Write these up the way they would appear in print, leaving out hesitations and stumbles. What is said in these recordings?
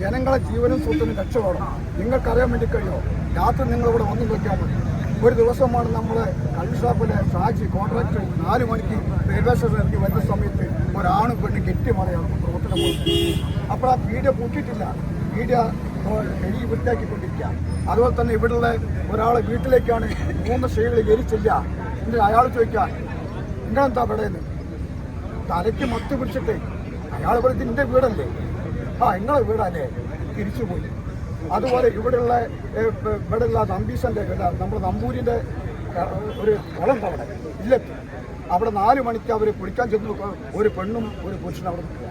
ജനങ്ങളെ ജീവനും സ്വത്തിനും രക്ഷപ്പെടണം. നിങ്ങൾക്കറിയാൻ വേണ്ടി കഴിയുമോ? രാത്രി നിങ്ങളിവിടെ വന്നു നോക്കിയാൽ മതി. ഒരു ദിവസമാണ് നമ്മളെ കള്ളുഷാപ്പിലെ ഷാജി കോൺട്രാക്ടർ 4 മണിക്ക് റെയിൽവേ സ്റ്റേഷൻ ഇറങ്ങി വരുന്ന സമയത്ത് ഒരാണും പെണ്ണ് കെട്ടിമറയാണ് പ്രവർത്തനം പോകുന്നത്. അപ്പോൾ ആ പീഡിയ പൂട്ടിയിട്ടില്ല, പീഡിയ കഴുകി വൃത്തിയാക്കിക്കൊണ്ടിരിക്കുക. അതുപോലെ തന്നെ ഇവിടെയുള്ള ഒരാളെ വീട്ടിലേക്കാണ് 3 സ്ത്രീകൾ എരിച്ചില്ല. എന്നിട്ട് അയാൾ ചോദിക്കുക, നിങ്ങളെന്താ ഇവിടെയെന്ന്? തലയ്ക്ക് മത്ത് പിടിച്ചിട്ട് അയാൾ പറയും, ഇതിൻ്റെ വീടല്ലേ? ആ, നിങ്ങളെ വീടല്ലേ? തിരിച്ചുപോയി. അതുപോലെ ഇവിടെയുള്ള നമ്പീശൻ്റെ നമ്മുടെ നമ്പൂരിൻ്റെ ഒരു കുളം അവിടെ ഇല്ലെത്തി. അവിടെ 4 മണിക്ക് അവർ കുളിക്കാൻ ചെന്ന് ഒരു പെണ്ണും ഒരു പുരുഷനും അവിടെ നിൽക്കുക.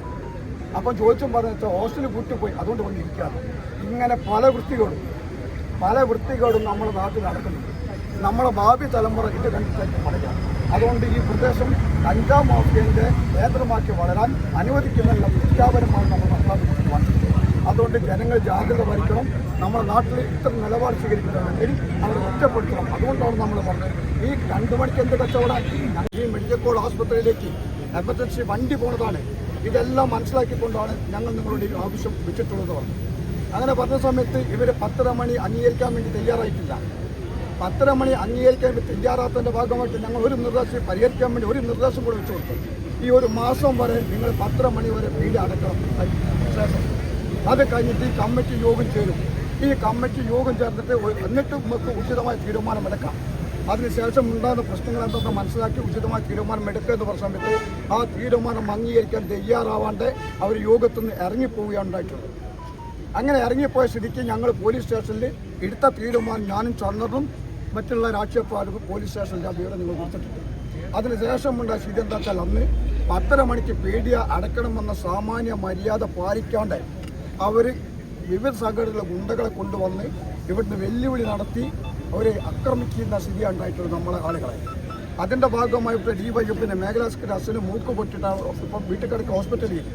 അപ്പം ചോദിച്ചും പറഞ്ഞാൽ ഹോസ്റ്റലിൽ കൂട്ടിപ്പോയി, അതുകൊണ്ട് വന്നിരിക്കുകയാണ്. ഇങ്ങനെ പല വൃത്തികേടും നമ്മുടെ നാട്ടിൽ നടക്കുന്നുണ്ട്. നമ്മളെ ഭാവി തലമുറ ഇത് കണ്ടിട്ട് പറയാം. അതുകൊണ്ട് ഈ പ്രദേശം കഞ്ചാവ് മാഫിയൻ്റെ കേന്ദ്രമാക്കി വളരാൻ അനുവദിക്കുമെന്ന പ്രഖ്യാപനമാണ് നമ്മൾ നടത്താൻ. അതുകൊണ്ട് ജനങ്ങൾ ജാഗ്രത വഹിക്കണം. നമ്മുടെ നാട്ടിൽ ഇത്ര നിലപാട് സ്വീകരിക്കുന്നവരെങ്കിൽ അവരെ ഒറ്റപ്പെടുത്തണം. അതുകൊണ്ടാണ് നമ്മൾ പറഞ്ഞത് ഈ 2 മണിക്ക് എന്ത് കച്ചവടം. ഈ മെഡിക്കൽ കോളേജ് ആശുപത്രിയിലേക്ക് എമർജൻസി വണ്ടി പോകുന്നതാണ്. ഇതെല്ലാം മനസ്സിലാക്കിക്കൊണ്ടാണ് ഞങ്ങൾ നിങ്ങളുടെ ആവശ്യം വെച്ചിട്ടുള്ളത് പറഞ്ഞു. അങ്ങനെ പറഞ്ഞ സമയത്ത് ഇവർ 10:30 മണി അംഗീകരിക്കാൻ വേണ്ടി തയ്യാറായിട്ടില്ല. 10:30 മണി അംഗീകരിക്കാൻ വേണ്ടി തയ്യാറാത്തതിൻ്റെ ഭാഗമായിട്ട് ഞങ്ങൾ ഒരു നിർദ്ദേശം പരിഹരിക്കാൻ വേണ്ടി ഒരു നിർദ്ദേശം കൂടെ വെച്ചു കൊടുത്തു. ഈ ഒരു മാസം വരെ നിങ്ങൾ 10:30 മണി വരെ വീട് അടക്കണം. ശേഷം അത് കഴിഞ്ഞിട്ട് ഈ കമ്മിറ്റി യോഗം ചേരും. ഈ കമ്മിറ്റി യോഗം ചേർന്നിട്ട് എന്നിട്ട് നമുക്ക് ഉചിതമായ തീരുമാനമെടുക്കാം. അതിനുശേഷം ഉണ്ടാകുന്ന പ്രശ്നങ്ങൾ എന്തെന്ന് മനസ്സിലാക്കി ഉചിതമായ തീരുമാനം എടുക്കുക എന്ന് പറഞ്ഞ സമയത്ത് ആ തീരുമാനം അംഗീകരിക്കാൻ തയ്യാറാവാണ്ട് അവർ യോഗത്തിൽ നിന്ന് ഇറങ്ങിപ്പോവുകയാണ് ഉണ്ടായിട്ടുള്ളത്. അങ്ങനെ ഇറങ്ങിപ്പോയ സ്ഥിതിക്ക് ഞങ്ങൾ പോലീസ് സ്റ്റേഷനിൽ എടുത്ത തീരുമാനം ഞാനും ചന്ദ്രനും മറ്റുള്ള രാഷ്ട്രീയക്കാരും പോലീസ് സ്റ്റേഷനിൽ ആ വിവരം നിങ്ങൾ കൊടുത്തിട്ടുണ്ട്. അതിനുശേഷം ഉണ്ടായ സ്ഥിതി എന്താ വെച്ചാൽ അന്ന് 10:30 മണിക്ക് പീഡിയ അടക്കണമെന്ന സാമാന്യ മര്യാദ പാലിക്കാണ്ട് അവർ വിവിധ സംഘടനയിലെ ഗുണ്ടകളെ കൊണ്ടുവന്ന് ഇവിടുന്ന് വെല്ലുവിളി നടത്തി അവരെ ആക്രമിക്കുന്ന സ്ഥിതിയാണ് ഉണ്ടായിട്ടുള്ളത് നമ്മളെ ആളുകളെ. അതിൻ്റെ ഭാഗമായിട്ട് DYFിൻ്റെ മേഖലാ അസിന് മൂക്ക് പൊട്ടിട്ട് ഇപ്പം വീട്ടുകാർക്ക് ഹോസ്പിറ്റലിൽ